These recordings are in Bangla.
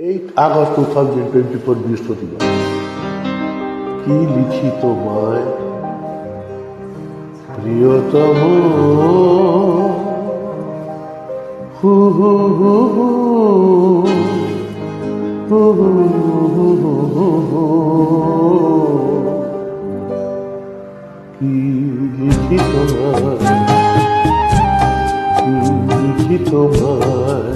8 আগস্ট 2024 বৃহস্পতিবার। কি লিখি তোমায় প্রিয়তম, হু হু হু হু হু হু হু হু, কি লিখি তোমায়, কি লিখি তোমায়,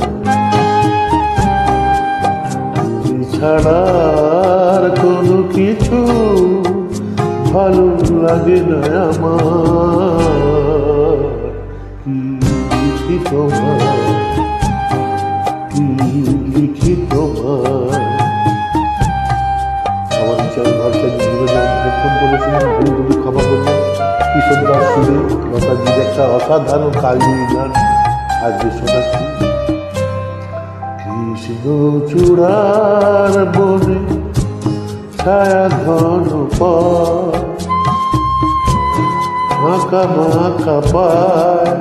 ছাড়ার কোনো কিছু ভালো লাগে না আমার। কি লিখি তোমায়, কি লিখি তোমায়। আমার চাই ভাষা নিবেদন হেডফোন বলেছিলেন, ভুল যদি ক্ষমা করবেন। কিশোর দাস সুরে লতাজির একটা অসাধারণ কালজয়ী গান আজকে শোনাচ্ছি। কৃষ্ণ চূড়ার বনে ছায়া ঘন মাখা মাখা পায়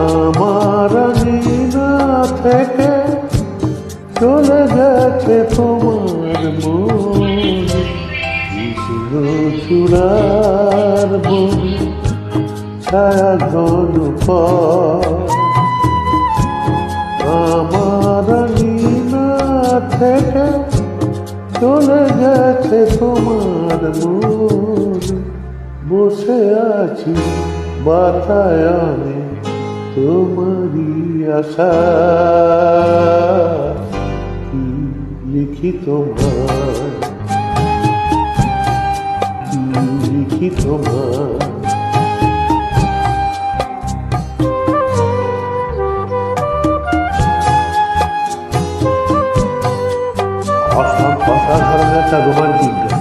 আমার না থেকে চলে গেছে তোমার মনে। কৃষ্ণ চূড়ার বনে ছায়া ঘন আমার লীলা থেকে চলে গেছে তোমার মনে। বসে আছি বাতায়নে তোমারই আশা, কি লিখি তোমায়, কি লিখি তোমায়। অসাধারণ একটা রোমান্টিক গান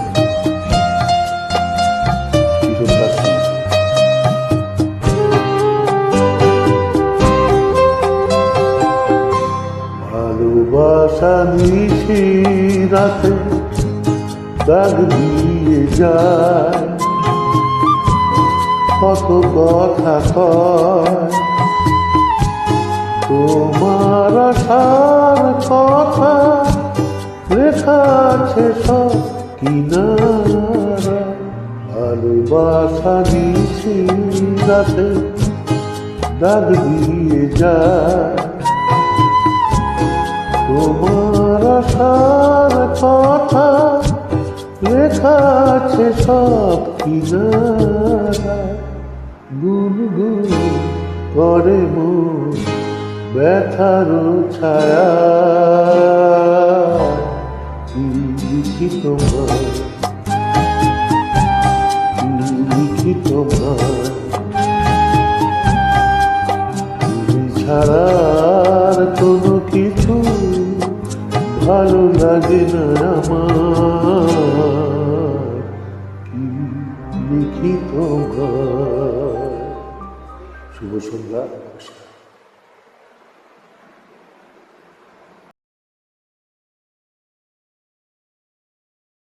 কিশোর দাস। ভালোবাসা নিশি রাতে দাগ দিয়ে যায়, কত কথা কয় তোমার আশার কথা লেখা আছে সব কিনারা। ভালোবাসা নিশি রাতে দাগ দিয়ে যায়, তোমার আশার কথা লেখা আছে সব কিনারা। গুনগুন করে মন ব্যথার ছায়া, কি লিখি তোমায়, কি লিখি তোমায়। তুমি ছাড়ার কোনো কিছু ভালো লাগে না আমার। কি লিখি তোমায়। শুভ সন্ধ্যা, নমস্কার।